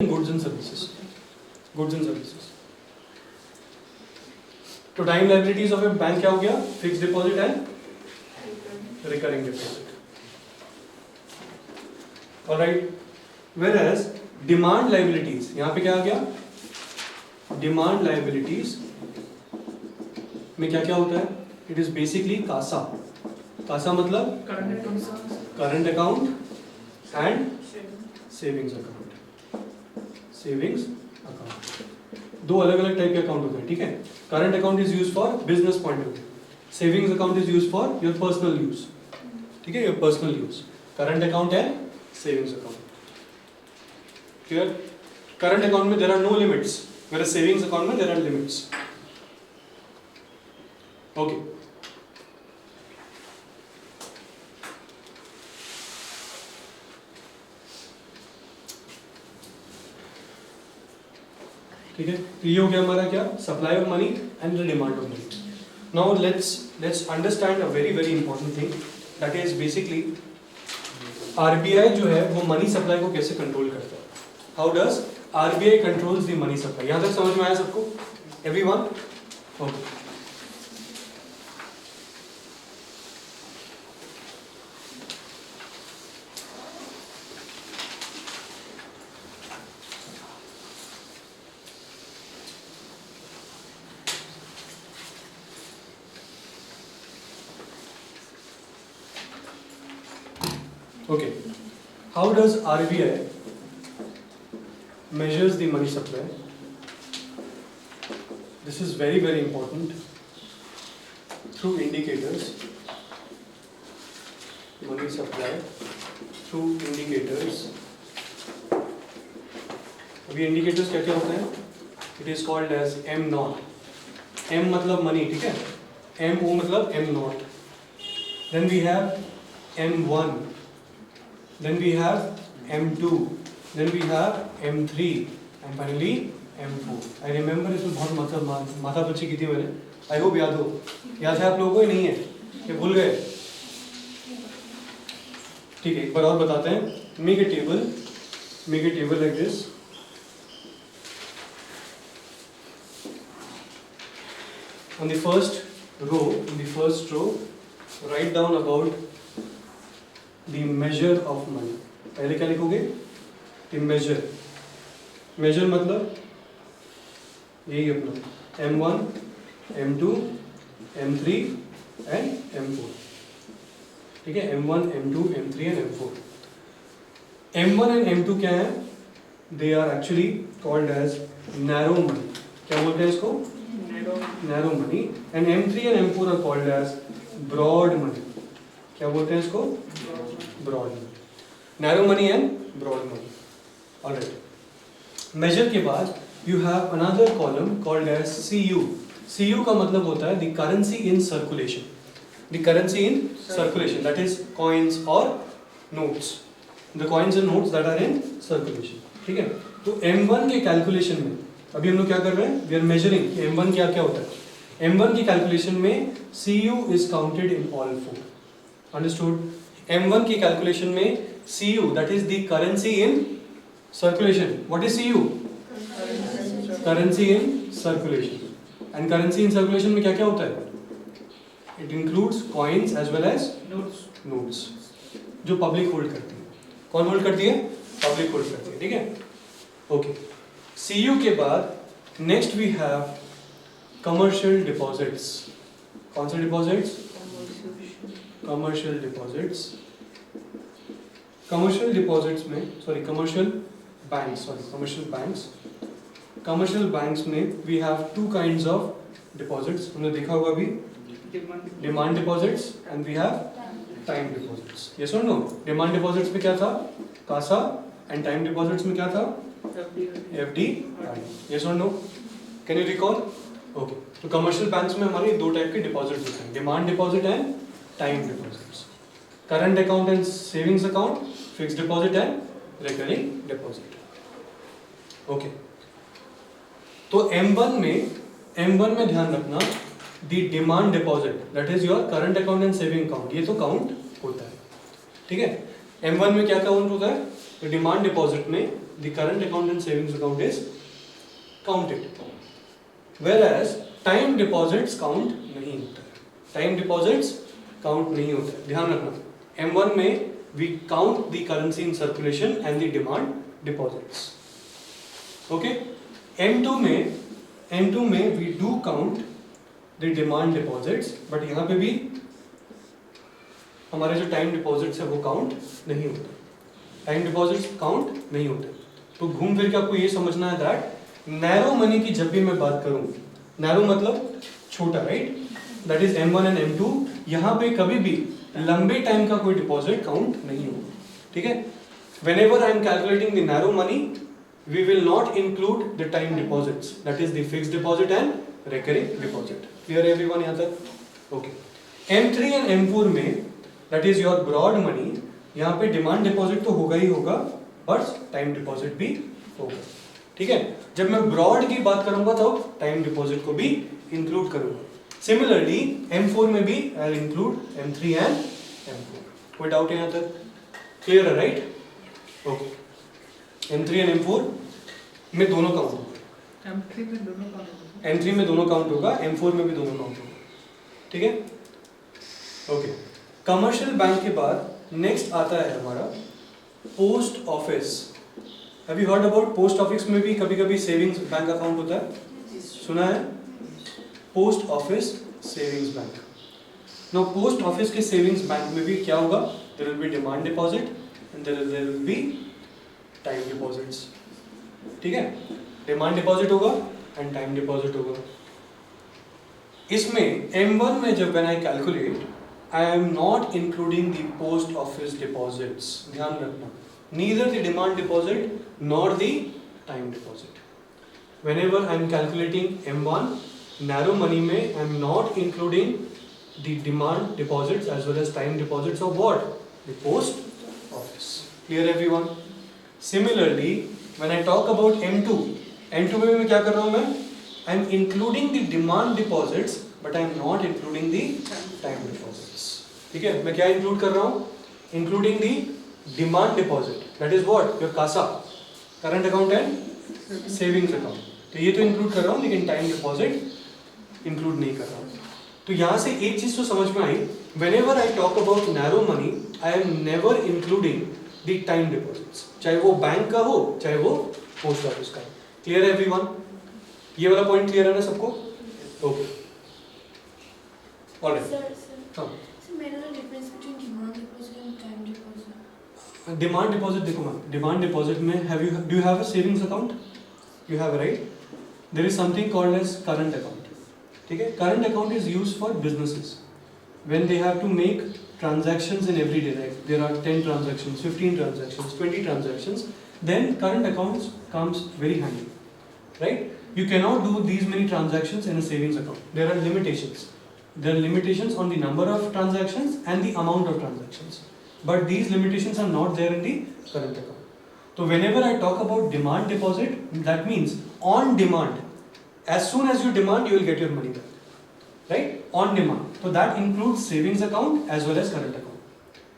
Goods and services. तो time liabilities of a bank क्या हो गया? Fix deposit and recurring deposit. Alright, whereas demand liabilities, यहां पे क्या आ गया? डिमांड लायबिलिटीज में क्या क्या होता है? It is basically CASA. CASA मतलब current account and savings account. Savings account दो अलग अलग टाइप के अकाउंट होते हैं, ठीक है। Current account is use for business point of view, savings account is use for your personal use, ठीक है, your personal use. Current account and savings account, clear? Current account में there are no limits, whereas savings account में there are limits. Okay, ठीक है। तो ये हो गया हमारा क्या? Supply of money and the demand of money. Now let's understand a very very important thing, that is basically RBI जो है वो मनी सप्लाई को कैसे कंट्रोल करता है। How does RBI controls the money supply? यहां तक समझ में आया सबको? Everyone? Okay, okay. How does RBI measures the money supply? This is very very important. Through indicators, money supply through indicators. अभी indicators क्या क्या होते हैं? It is called as M naught. M मतलब money, ठीक है? M O मतलब M naught. Then we have M1. Then we have M2, then we have M3 and finally M4. I remember इसमें बहुत माथापच्ची की थी मैंने। I hope याद हो। याद है आप लोगों को? नहीं है, ये भूल गए? ठीक है, एक बार और बताते हैं। Make a table like this. On the first row, write down about the measure of money. पहले क्या लिखोगे? The measure मतलब यही अपना M1, M2, M3 and M4, ठीक है। M1, M2, M3 and M4. M1 and M2 क्या है? They are actually called as narrow money. क्या बोलते हैं इसको? Narrow money. And M3 and M4 are called as broad money. क्या बोलते हैं इसको? Broad money, narrow money and broad money. Alright, major के बाद you have another column called as CU. CU का मतलब होता है the currency in circulation, the currency in circulation, that is coins और नोट्स, the coins and notes that are in circulation, ठीक है। तो M1 के कैलकुलेशन में अभी हम लोग क्या कर रहे हैं? वी आर मेजरिंग कि M1 क्या क्या होता है। M1 की कैलकुलेशन में CU is counted in all four, understood? M1 की कैलकुलेशन में CU, that is the currency in circulation. What is CU? Currency in circulation. And currency in circulation में क्या क्या होता है? It includes coins as well as notes, जो public hold करती है। कौन होल्ड करती है? पब्लिक होल्ड करती है, ठीक है। ओके, CU के बाद next we have commercial deposits. कौन से deposits? Commercial deposits. Commercial deposits में कमर्शियल बैंक्स में we have two kinds of deposits. हमने देखा होगा अभी, demand deposits and we have time deposits. Yes और नो? डिमांड डिपॉजिट्स में क्या था? कासा। एंड टाइम डिपॉजिट्स में क्या था? FD। यस और no? Can you recall? Okay, तो कमर्शियल बैंक्स में हमारे दो टाइप के डिपॉजिट होते हैं, demand deposit and time deposits. Current account and savings account, fixed deposit and recurring deposit. Okay, तो M1 में ध्यान रखना, the demand deposit that is your current account and saving account, ये तो काउंट होता है, ठीक है। M1 में क्या काउंट होता है? तो डिमांड डिपॉजिट में the current account and savings account is counted, whereas time deposits count नहीं होता है. टाइम डिपॉजिट्स काउंट नहीं होता है, ध्यान रखना. M1 में we count the currency in circulation and the demand deposits. Okay? M2 में we do count the demand deposits, but यहाँ पे भी हमारे जो टाइम डिपॉजिट्स है वो काउंट नहीं होते. टाइम डिपॉजिट्स काउंट नहीं होते. तो घूम फिर के आपको ये समझना है दैट नैरो मनी की जब भी मैं बात करूं, नैरो मतलब छोटा, right, that is M1 and M2, यहाँ पे कभी भी लंबे टाइम का कोई डिपॉजिट काउंट नहीं होगा. ठीक है? Whenever I am calculating the narrow money, we will not include the time deposits, that is the fixed deposit and recurring deposit. Clear everyone यहाँ तक? Okay. M3 and M4 में that is your broad money, यहाँ पे demand deposit तो होगा ही होगा, but time deposit भी होगा. ठीक है? जब मैं ब्रॉड की बात करूंगा तो टाइम डिपॉजिट को भी इंक्लूड करूंगा. सिमिलरली M4 में भी I will include M3 and M4. कोई डाउट है यहाँ तक? क्लियर है, right? Okay. M3 and M4 में दोनों काउंट होगा. M3 में दोनों काउंट होगा, M4 में भी दोनों काउंट होगा. ठीक है? ओके. कमर्शियल बैंक के बाद नेक्स्ट आता है हमारा post office. Have you heard about post office में भी कभी कभी सेविंग्स बैंक अकाउंट होता है? सुना है? Post office savings bank. Now post office के सेविंग्स बैंक में भी क्या होगा? There will be demand deposit and there will be time deposits. ठीक है? डिमांड डिपॉजिट होगा एंड टाइम डिपॉजिट होगा. इसमें M1 में जब when I calculate, I am not including the post office deposits. ध्यान रखना, neither the demand deposit nor the time deposit. Whenever I am calculating M1 narrow money में I am not including the demand deposits as well as time deposits of what? The post office. Clear everyone? Similarly, when I talk about M2 में मैं क्या कर रहा हूँ? मैं I am including the demand deposits but I am not including the time deposits. ठीक है? मैं क्या include कर रहा हूँ? Including the demand deposit. That is what? Your CASA, current account and savings account. तो ये तो include कर रहा हूँ, लेकिन time deposit इंक्लूड नहीं कर रहा हूँ. तो यहाँ से एक चीज तो समझ में आई, whenever I talk about narrow money, I am never including the time deposits, चाहे वो बैंक का हो चाहे वो पोस्ट ऑफिस का. क्लियर है एवरीवन? ये वाला पॉइंट क्लियर है ना सबको? ओके. ऑलराइट. हाँ, डिमांड डिपॉजिट देखो मैम, डिमांड डिपॉजिट में do you have a savings account? You have, right? There is something called as current account. ठीक है? Current account is used for businesses when they have to make transactions in every day, like there are 10 transactions, 15 transactions, 20 transactions, then current accounts comes very handy, right? You cannot do these many transactions in a savings account. There are limitations. There are limitations on the number of transactions and the amount of transactions, but these limitations are not there in the current account. So whenever I talk about demand deposit, that means on demand. As soon as you demand, you will get your money back. Right? On demand. So that includes savings account as well as current account.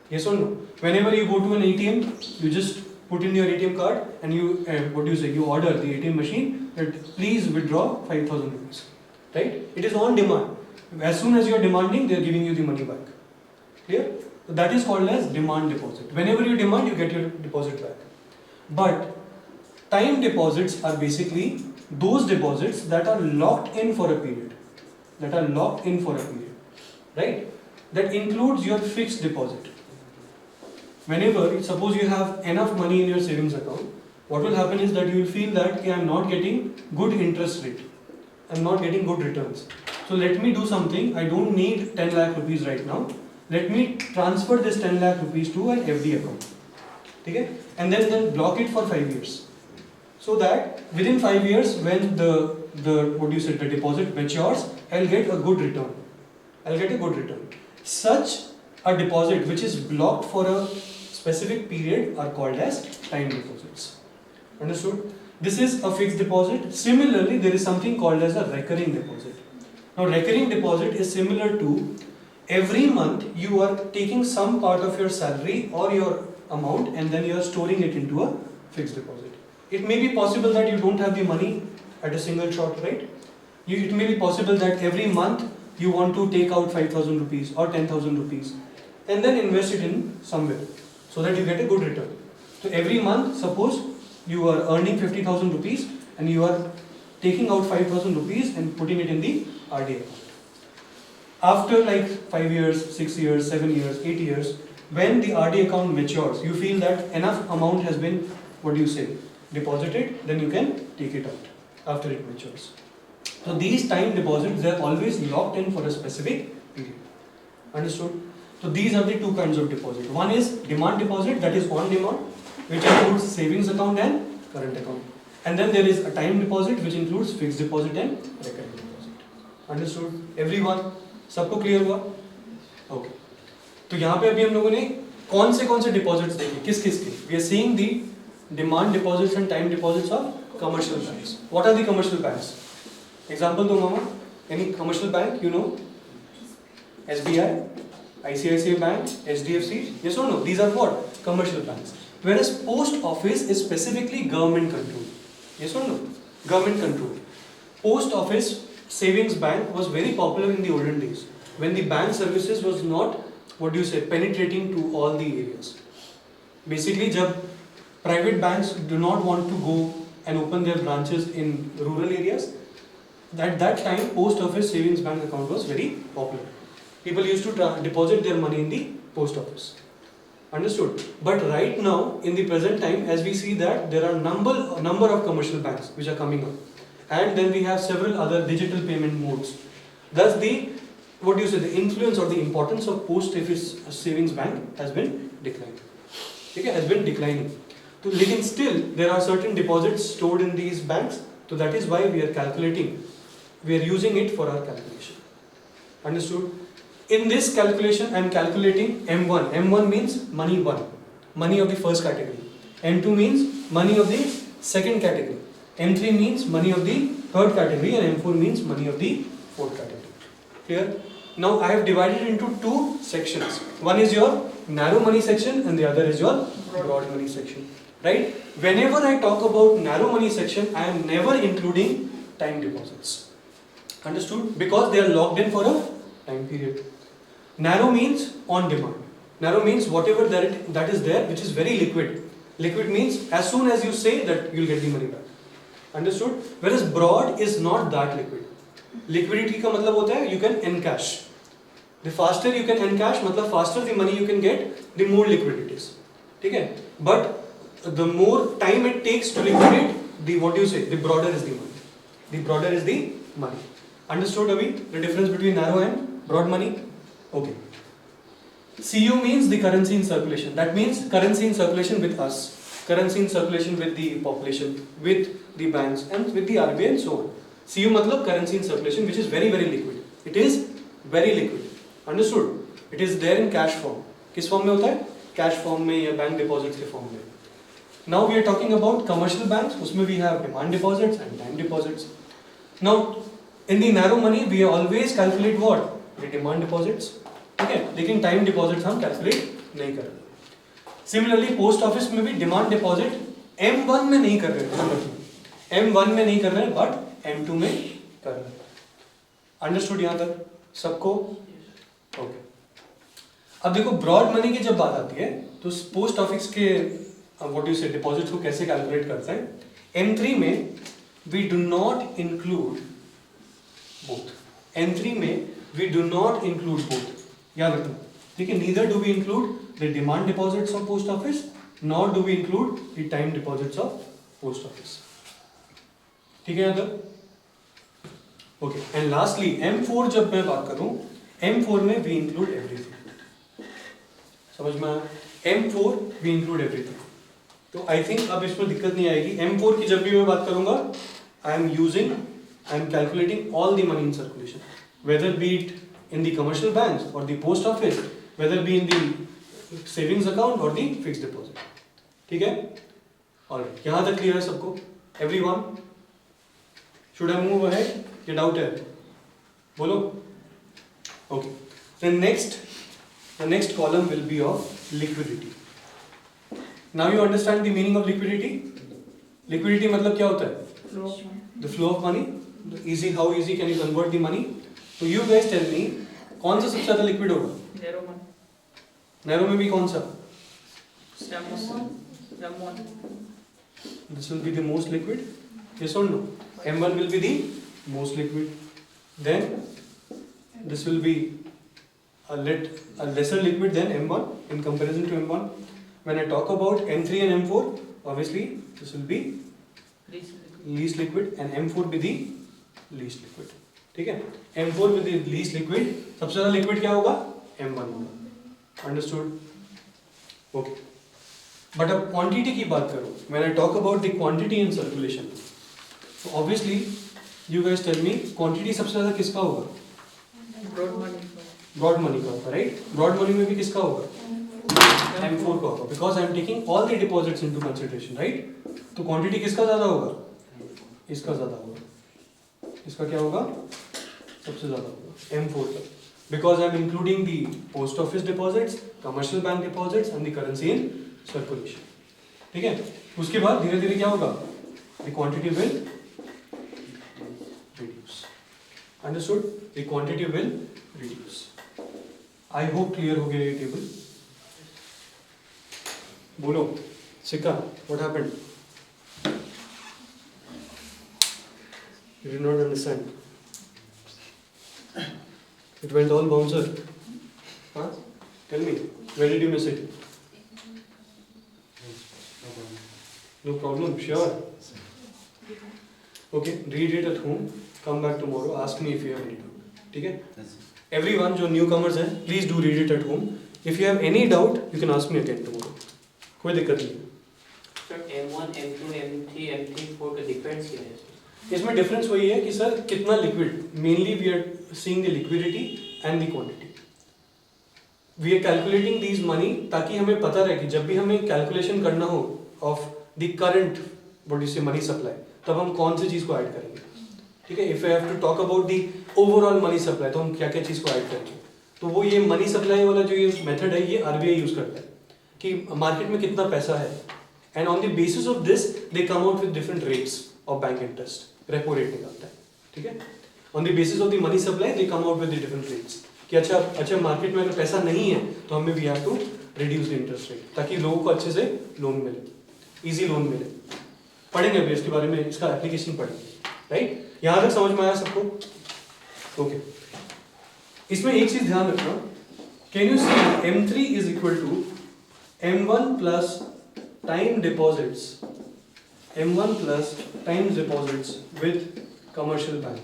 Yes or no? Whenever you go to an ATM, you just put in your ATM card and you, what do you say? You order the ATM machine that please withdraw 5,000 rupees. Right? It is on demand. As soon as you are demanding, they are giving you the money back. Clear? So that is called as demand deposit. Whenever you demand, you get your deposit back. But time deposits are basically those deposits that are locked in for a period. Right? That includes your fixed deposit. Whenever, suppose you have enough money in your savings account, what will happen is that you will feel that I am not getting good interest rate, I am not getting good returns. So let me do something. I don't need 10 lakh rupees right now. Let me transfer this 10 lakh rupees to an FD account. Okay? And then block it for 5 years. So that within 5 years, when the deposit matures, I'll get a good return. Such a deposit which is blocked for a specific period are called as time deposits. Understood? This is a fixed deposit. Similarly, there is something called as a recurring deposit. Now, recurring deposit is similar to every month you are taking some part of your salary or your amount and then you are storing it into a fixed deposit. It may be possible that you don't have the money at a single shot, right? It may be possible that every month you want to take out 5,000 rupees or 10,000 rupees and then invest it in somewhere so that you get a good return. So every month, suppose you are earning 50,000 rupees and you are taking out 5,000 rupees and putting it in the RD account. After like 5 years, 6 years, 7 years, 8 years, when the RD account matures, you feel that enough amount has been, what do you say, deposited, then you can take it out after it matures. So these time deposits, they are always locked in for a specific period. Understood? So these are the two kinds of deposit. One is demand deposit, that is on demand, which includes savings account and current account. And then there is a time deposit which includes fixed deposit and recurring deposit. Understood? Everyone? सबको clear हुआ? Okay. तो यहाँ पे अभी हम लोगों ने कौन से डिपॉजिट्स देखे, किस के? We are seeing the demand deposits and time deposits of commercial banks. What are the commercial banks? Example दो मामा. Any commercial bank, you know? SBI, ICICI Bank, HDFC. Yes or no? These are what? Commercial banks. Whereas post office is specifically government controlled. Yes or no? Government controlled. Post office savings bank was very popular in the olden days when the bank services was not, what do you say, penetrating to all the areas. Basically, जब private banks do not want to go and open their branches in rural areas, at that time post office savings bank account was very popular. People used to deposit their money in the post office. Understood? But right now, in the present time, as we see that there are number of commercial banks which are coming up. And then we have several other digital payment modes. Thus the, what do you say, the influence or the importance of post office savings bank has been declining. Okay, has been declining. So, लेकिन still there are certain deposits stored in these banks. So that is why we are calculating. We are using it for our calculation. Understood? In this calculation, I am calculating M1. M1 means money 1, money of the first category. M2 means money of the second category. M3 means money of the third category and M4 means money of the fourth category. Clear? Now I have divided into two sections. One is your narrow money section and the other is your broad money section. Right? Whenever I talk about narrow money section, I am never including time deposits. Understood? Because they are locked in for a time period. Narrow means on demand. Narrow means whatever that is there which is very liquid. Liquid means as soon as you say that you will get the money back. Understood? Whereas broad is not that liquid. Liquidity का मतलब होता है you can encash. The faster you can encash, मतलब faster the money you can get, the more liquid it is. ठीक है? But the more time it takes to liquidate, the, what do you say, the broader is the money. The broader is the money. Understood अभी the difference between narrow and broad money? Okay. CU means the currency in circulation. That means currency in circulation with us. Currency in circulation with the population, with the banks and with the RBI and so on. CU मतलब currency in circulation which is very liquid. It is very liquid. Understood? It is there in cash form. किस form में होता है? Cash form में या bank deposits के form में. Now we are talking about commercial banks. उसमें we have demand deposits and time deposits. Now in the narrow money we always calculate what? The demand deposits. ठीक है? लेकिन time deposits हम calculate नहीं कर रहे. Similarly, पोस्ट ऑफिस में भी डिमांड डिपॉजिट M1 में नहीं कर रहे हैं. M1 में नहीं कर रहे हैं बट M2 में कर रहे हैं. अंडरस्टूड यहाँ तक सबको? ओके. अब देखो ब्रॉड मनी की जब बात आती है तो पोस्ट ऑफिस के व्हाट यू से डिपॉजिट्स को कैसे कैलकुलेट करते हैं. M3 में we do not include both. M3 में we do not include both. याद रखना. ठीक है? Neither do we include the demand deposits of post office nor do we include the time deposits of post office. ठीक है यहाँ तक? Okay. And lastly M4 जब मैं बात करूँ M4 में we include everything. समझ में आया? M4 we include everything. तो I think अब इसमें दिक्कत नहीं आएगी. M4 की जब भी मैं बात करूँगा I am calculating all the money in circulation, whether be it in the commercial banks or the post office, whether be in the savings account और दी फिक्स डिपॉजिट. ठीक है? ऑलराइट. यहां तक क्लियर है सबको? Everyone? Should I move ahead? ये doubt है? बोलो. Okay. The next column will be of liquidity. Now you understand the meaning of liquidity. Liquidity मतलब क्या होता है? The flow of money. Easy, how easy can you convert the money? तो you guys tell me, कौन सा सबसे ज्यादा liquid होगा? नैरो में भी कौन सा? This will be the most liquid. Yes or no? M1 will be the most liquid. Then this will be a lesser liquid than M1 in comparison to M1. When I talk about M3 and M4, obviously this will be least liquid and M4 be the least liquid. ठीक है? M4 with the least liquid. सबसे ज़्यादा liquid क्या होगा? M1 होगा. Understood? Okay. But अब quantity की बात करो. When I talk about the quantity in circulation, so obviously you guys tell me quantity सबसे ज़्यादा किसका होगा? ब्रॉड मनी का होगा, राइट? ब्रॉड मनी में भी किसका होगा? M4 का होगा, because I am taking all the deposits into consideration, right? तो क्वांटिटी किसका ज्यादा होगा? इसका ज्यादा होगा. इसका क्या होगा? सबसे ज्यादा होगा M4 का, because I am including the post office deposits, commercial bank deposits and the currency in circulation. ठीक है? उसके बाद धीरे धीरे क्या होगा? The quantity will reduce. Understood? The quantity will reduce. I hope clear हो गया ये टेबल. बोलो सिक्का, what happened? You did not understand. It went all bouncer. Huh? Tell me, where did you miss it? No problem, sure. Okay, read it at home. Come back tomorrow. Ask me if you have any doubt. ठीक है? Everyone जो newcomers हैं, please do read it at home. If you have any doubt, you can ask me again tomorrow. कोई दिक्कत नहीं. Sir, M1, M2, M3, M3, 4 का difference क्या है? इसमें difference वही है कि सर कितना liquid. Mainly we are seeing the liquidity and the quantity. We are calculating these money ताकि हमें पता रहे कि जब भी हमें calculation करना हो of the current what you say money supply, तब हम कौन सी चीज़ को ऐड करेंगे. ठीक है? If I have to talk about the overall money supply, तो हम क्या क्या चीज़ को ऐड करेंगे. तो वो ये मनी सप्लाई वाला जो ये मेथड है, ये RBI यूज करता है कि मार्केट में कितना पैसा है, and on the basis of this they come out with different rates of bank interest. Repo rate निकालता है. ठीक है? On the basis of the money supply they come out with the different rates कि अच्छा market में अगर पैसा नहीं है तो हमें we have to reduce the interest rate ताकि लोगों को अच्छे से लोन मिले, इजी लोन मिले. पढ़ेंगे अभी इसके बारे में, इसका एप्लीकेशन पढ़ेंगे. राइट? यहाँ तक समझ में आया सबको? ओके. इसमें एक चीज ध्यान रखना. Can you see M3 is equal to M1 plus time deposits, M1 plus time deposits with commercial bank,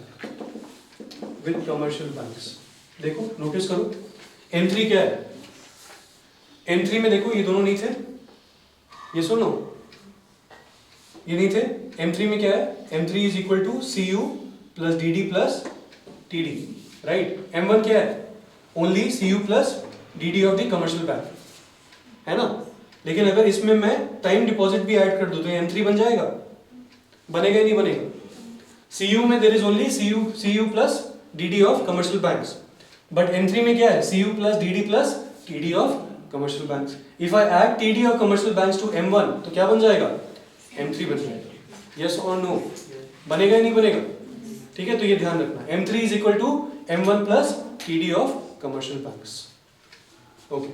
with commercial banks. देखो नोटिस करो M3 क्या है. M3 में देखो ये दोनों नहीं थे, ये सुनो ये नहीं थे. M3 में क्या है? M3 is equal to CU plus DD plus TD, right? M1 क्या है? Only CU plus DD of the commercial bank, है ना? लेकिन अगर इसमें मैं टाइम डिपॉजिट भी ऐड कर दूं तो M3 बन जाएगा? बनेगा ही नहीं बनेगा. CU में there is only CU plus DD of commercial banks, but M3 में क्या है? CU plus DD plus TD of commercial banks. If I add TD of commercial banks to M1 तो क्या बन जाएगा? M3 बन जाएगा. यस और नो? बनेगा ही नहीं बनेगा? ठीक है? तो ये ध्यान रखना. M3 is equal to M1 plus TD of commercial banks. Okay.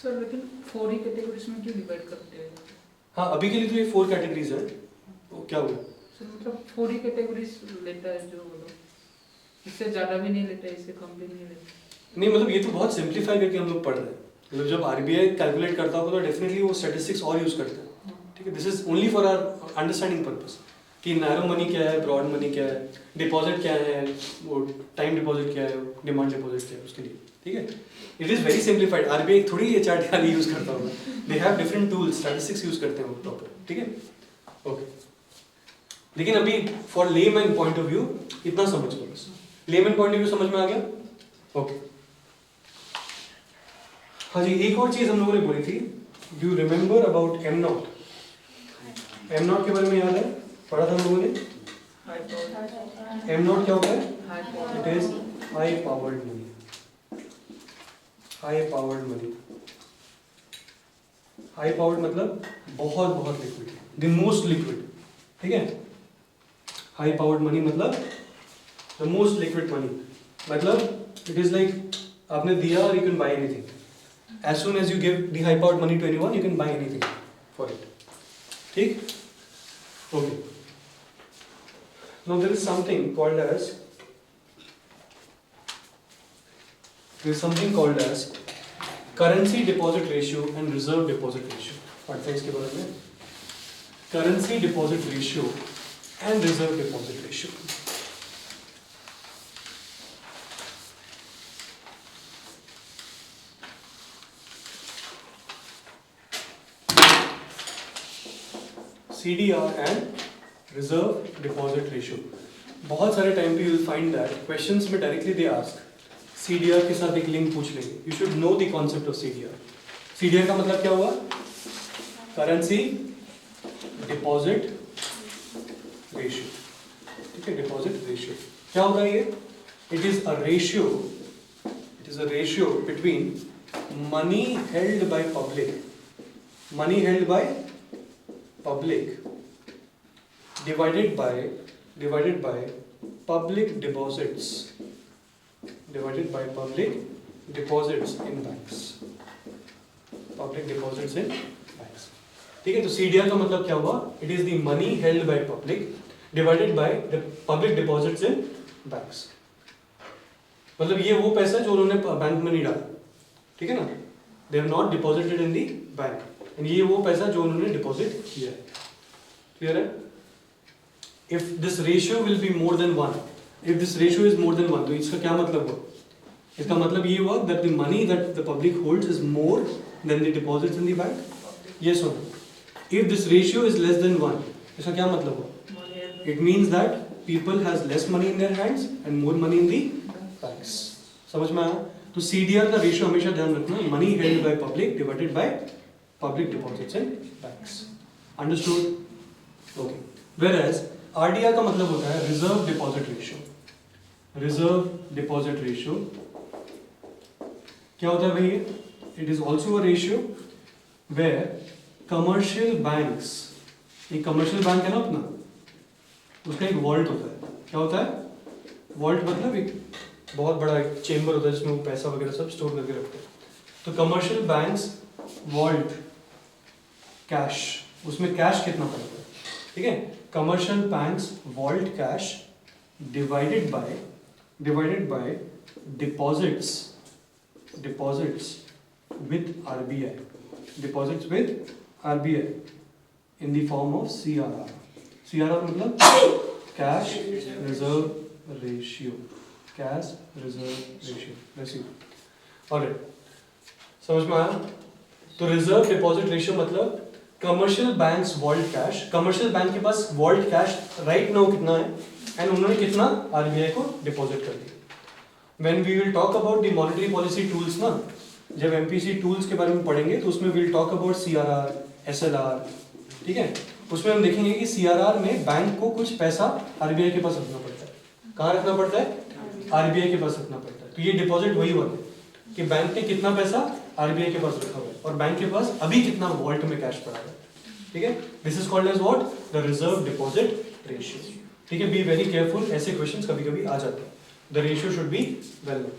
Sir लेकिन 4 ही कैटेगरीज में क्यों डिवाइड करते हैं? हाँ, अभी के लिए तो ये 4 कैटेगरीज है. वो क्या हुआ? सर मतलब 4 ही कैटेगरीज लेता है जो बोलो, इससे ज़्यादा भी नहीं लेता है, इससे कम भी नहीं लेता. नहीं मतलब ये तो बहुत सिंप्लीफाई करके हम लोग पढ़ रहे हैं. मतलब जब RBI कैलकुलेट करता होगा तो डेफिनेटली वो स्टैटिस्टिक्स और यूज करते हैं. ठीक है? This is only for our understanding purpose कि नैरो मनी क्या है, ब्रॉड मनी क्या है, डिपॉजिट क्या है, वो टाइम डिपॉजिट क्या है, डिमांड डिपॉजिट क्या है, उसके लिए. ठीक है? It is very simplified. RBI थोड़ी ये चार्ट खाली यूज करता होगा. They have different tools, statistics use करते हैं वो प्रॉपर. ठीक है? ओके. लेकिन अभी for layman point of view इतना समझ लो बस. लेमैन पॉइंट ऑफ व्यू समझ में आ गया? ओके. हाँ जी, एक और चीज हम लोगों ने बोली थी. Do you remember about M0? M0 के बारे में याद है? पढ़ा था हम लोगों ने. M0 क्या होता है? It is high powered money. High powered money, high powered मतलब बहुत बहुत लिक्विड, द मोस्ट लिक्विड, ठीक है। हाई पावर्ड मनी मतलब द मोस्ट लिक्विड मनी, मतलब इट इज लाइक आपने दिया और you can buy anything, as soon as you give the high powered money to anyone you can buy anything for it, ठीक, okay. Now there is something called as currency deposit ratio and reserve deposit ratio. पढ़ते हैं इसके बारे में, currency deposit ratio and reserve deposit ratio. CDR and reserve deposit ratio. बहुत सारे time पे you will find that questions में directly they ask CDR के साथ एक लिंक पूछ लेंगे। You should know the concept of CDR। CDR का मतलब क्या हुआ? करेंसी डिपॉजिट रेशियो, ठीक है, डिपॉजिट रेशियो क्या होता है ये? It is a ratio between money held by public divided by public deposits in banks, ठीक है। तो CDR का मतलब क्या हुआ? It is the money held by public divided by the public deposits in banks. मतलब ये वो पैसा जो उन्होंने बैंक में नहीं डाला, ठीक है ना, they have not deposited in the bank, and ये वो पैसा जो उन्होंने डिपॉजिट किया है। क्लियर है? If this ratio will be more than 1, if this ratio is more than 1, तो इसका क्या मतलब हुआ? इसका मतलब ये हुआ that the money that the public holds is more than the deposits in the bank. Yes or no? If this ratio is less than 1, इसका क्या मतलब हुआ? It means that people has less money in their hands and more money in the banks. समझ में आया? तो CDR का ratio हमेशा ध्यान रखना, money held by public divided by public deposits in banks. Understood? Okay. Whereas RDR का मतलब होता है रिजर्व डिपॉजिट रेशियो। क्या होता है भाई? It is also a ratio where commercial banks, एक कमर्शियल बैंक है ना अपना, उसका एक वॉल्ट होता है। क्या होता है वॉल्ट? मतलब एक बहुत बड़ा एक चेम्बर होता है जिसमें वो पैसा वगैरह सब स्टोर करके रखते हैं। तो कमर्शियल बैंक्स वॉल्ट कैश, उसमें कैश कितना पड़ता है, ठीक है। Commercial banks vault cash divided by deposits with RBI in the form of CRR मतलब कैश रिजर्व रेशियो, ऑलराइट, समझ में आया? तो रिजर्व डिपॉजिट रेशियो मतलब commercial banks vault cash, commercial bank के पास वॉल्ट कैश राइट नाउ कितना है एंड उन्होंने कितना RBI को डिपॉजिट कर दिया। When we will talk about the monetary policy tools ना, जब MPC टूल्स के बारे में पढ़ेंगे तो उसमें will talk about CRR, SLR, ठीक है। उसमें हम देखेंगे कि CRR में बैंक को कुछ पैसा RBI के पास रखना पड़ता है। कहाँ रखना पड़ता है? RBI के पास रखना पड़ता है। तो ये डिपॉजिट वही हुआ कि बैंक ने कितना पैसा RBI के पास रखा हुआ है और बैंक के पास अभी कितना वॉल्ट में कैश पड़ा है, ठीक है। This is called as what? The reserve deposit ratio, ठीक है। बी वेरी केयरफुल, ऐसे क्वेश्चंस कभी कभी आ जाते हैं। The ratio should be well known.